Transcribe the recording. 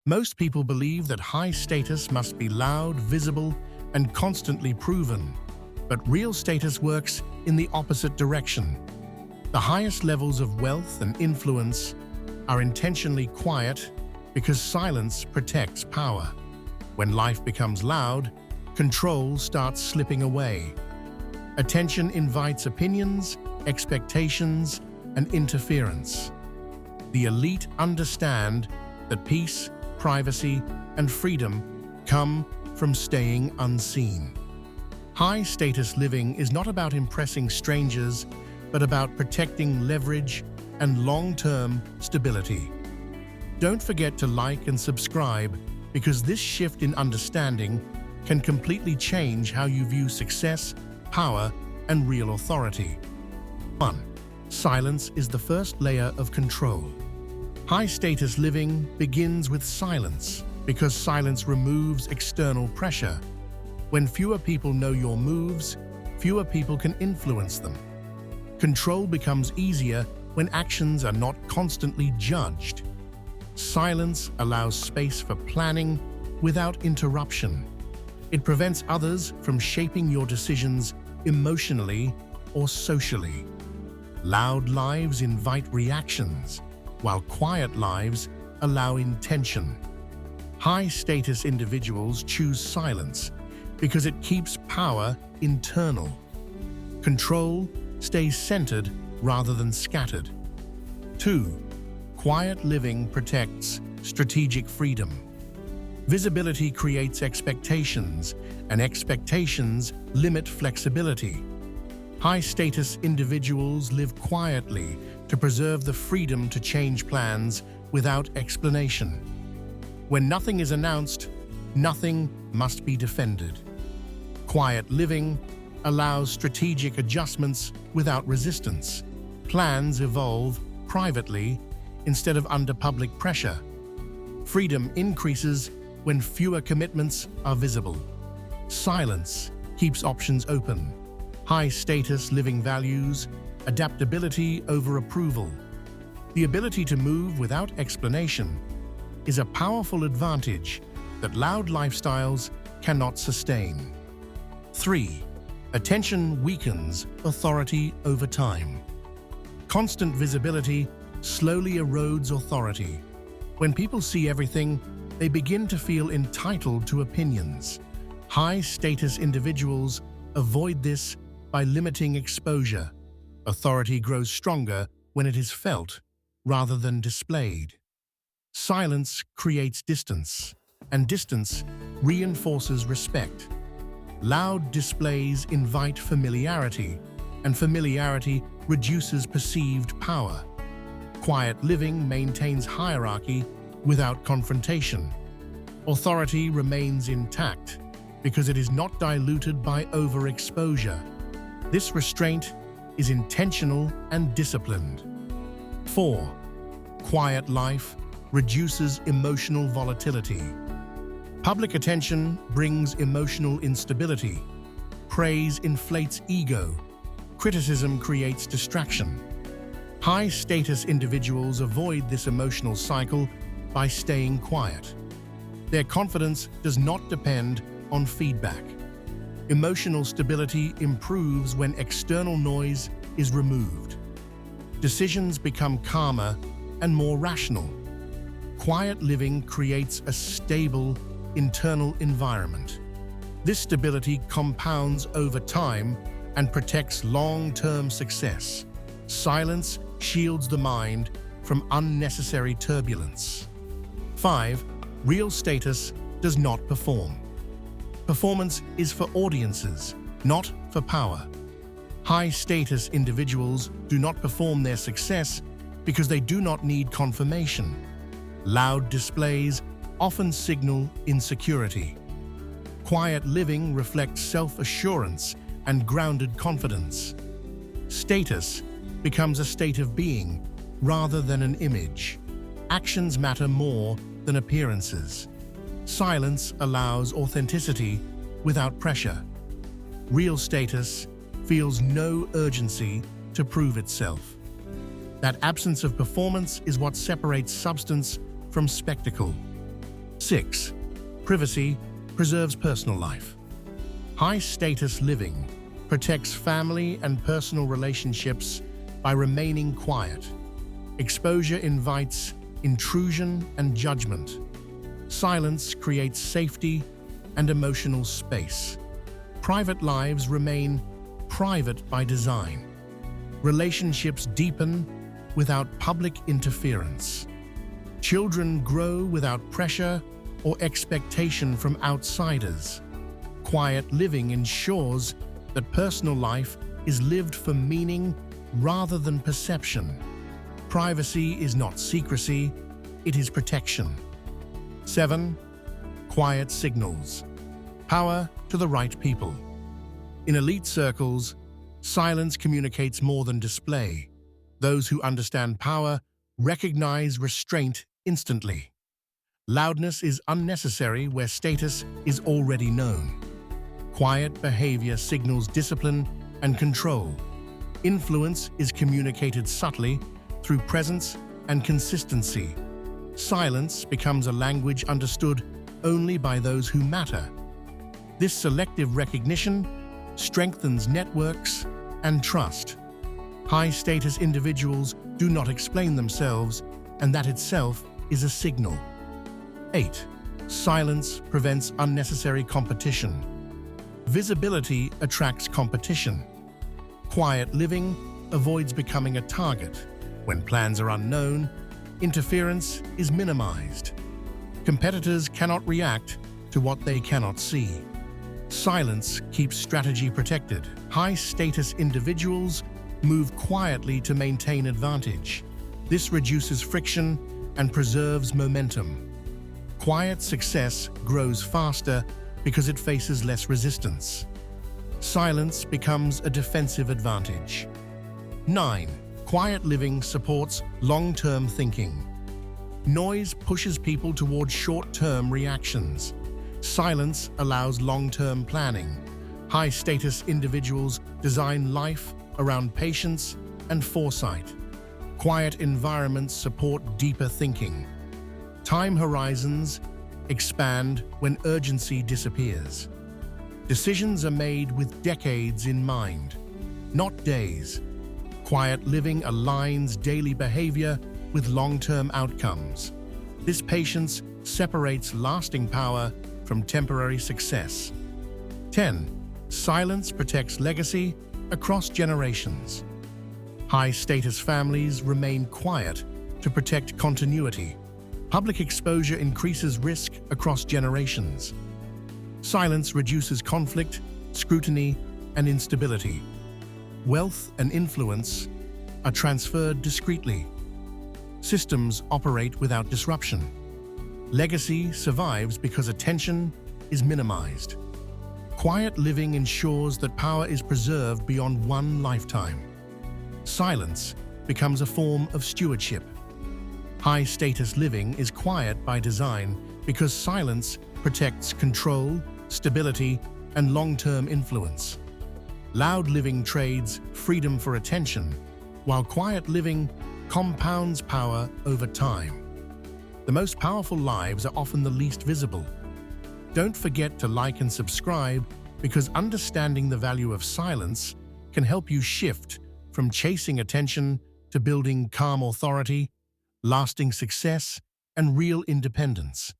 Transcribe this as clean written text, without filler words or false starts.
Most people believe that high status must be loud, visible, and constantly proven. But real status works in the opposite direction. The highest levels of wealth and influence are intentionally quiet because silence protects power. When life becomes loud, control starts slipping away. Attention invites opinions, expectations, and interference. The elite understand that peace, privacy, and freedom come from staying unseen. High-status living is not about impressing strangers, but about protecting leverage and long-term stability. Don't forget to like and subscribe, because this shift in understanding can completely change how you view success, power, and real authority. 1. Silence is the first layer of control. High-status living begins with silence, because silence removes external pressure. When fewer people know your moves, fewer people can influence them. Control becomes easier when actions are not constantly judged. Silence allows space for planning without interruption. It prevents others from shaping your decisions emotionally or socially. Loud lives invite reactions, while quiet lives allow intention. High-status individuals choose silence because it keeps power internal. Control stays centered rather than scattered. 2. Quiet living protects strategic freedom. Visibility creates expectations, and expectations limit flexibility. High-status individuals live quietly to preserve the freedom to change plans without explanation. When nothing is announced, nothing must be defended. Quiet living allows strategic adjustments without resistance. Plans evolve privately instead of under public pressure. Freedom increases when fewer commitments are visible. Silence keeps options open. High-status living values adaptability over approval. The ability to move without explanation is a powerful advantage that loud lifestyles cannot sustain. 3. Attention weakens authority over time. Constant visibility slowly erodes authority. When people see everything, they begin to feel entitled to opinions. High-status individuals avoid this by limiting exposure. Authority grows stronger when it is felt rather than displayed. Silence creates distance, and distance reinforces respect. Loud displays invite familiarity, and familiarity reduces perceived power. Quiet living maintains hierarchy without confrontation. Authority remains intact because it is not diluted by overexposure. This restraint is intentional and disciplined. 4. Quiet life reduces emotional volatility. Public attention brings emotional instability. Praise inflates ego. Criticism creates distraction. High-status individuals avoid this emotional cycle by staying quiet. Their confidence does not depend on feedback. Emotional stability improves when external noise is removed. Decisions become calmer and more rational. Quiet living creates a stable, internal environment. This stability compounds over time and protects long-term success. Silence shields the mind from unnecessary turbulence. 5. Real status does not perform. Performance is for audiences, not for power. High-status individuals do not perform their success because they do not need confirmation. Loud displays often signal insecurity. Quiet living reflects self-assurance and grounded confidence. Status becomes a state of being rather than an image. Actions matter more than appearances. Silence allows authenticity without pressure. Real status feels no urgency to prove itself. That absence of performance is what separates substance from spectacle. 6. Privacy preserves personal life. High-status living protects family and personal relationships by remaining quiet. Exposure invites intrusion and judgment. Silence creates safety and emotional space. Private lives remain private by design. Relationships deepen without public interference. Children grow without pressure or expectation from outsiders. Quiet living ensures that personal life is lived for meaning rather than perception. Privacy is not secrecy, it is protection. 7. Quiet signals. Power to the right people. In elite circles, silence communicates more than display. Those who understand power recognize restraint instantly. Loudness is unnecessary where status is already known. Quiet behavior signals discipline and control. Influence is communicated subtly through presence and consistency. Silence becomes a language understood only by those who matter. This selective recognition strengthens networks and trust. High-status individuals do not explain themselves, and that itself is a signal. 8. Silence prevents unnecessary competition. Visibility attracts competition. Quiet living avoids becoming a target. When plans are unknown, interference is minimized. Competitors cannot react to what they cannot see. Silence keeps strategy protected. High-status individuals move quietly to maintain advantage. This reduces friction and preserves momentum. Quiet success grows faster because it faces less resistance. Silence becomes a defensive advantage. 9. Quiet living supports long-term thinking. Noise pushes people towards short-term reactions. Silence allows long-term planning. High-status individuals design life around patience and foresight. Quiet environments support deeper thinking. Time horizons expand when urgency disappears. Decisions are made with decades in mind, not days. Quiet living aligns daily behavior with long-term outcomes. This patience separates lasting power from temporary success. 10. Silence protects legacy across generations. High-status families remain quiet to protect continuity. Public exposure increases risk across generations. Silence reduces conflict, scrutiny, and instability. Wealth and influence are transferred discreetly. Systems operate without disruption. Legacy survives because attention is minimized. Quiet living ensures that power is preserved beyond one lifetime. Silence becomes a form of stewardship. High-status living is quiet by design because silence protects control, stability, and long-term influence. Loud living trades freedom for attention, while quiet living compounds power over time. The most powerful lives are often the least visible. Don't forget to like and subscribe because understanding the value of silence can help you shift from chasing attention to building calm authority, lasting success, and real independence.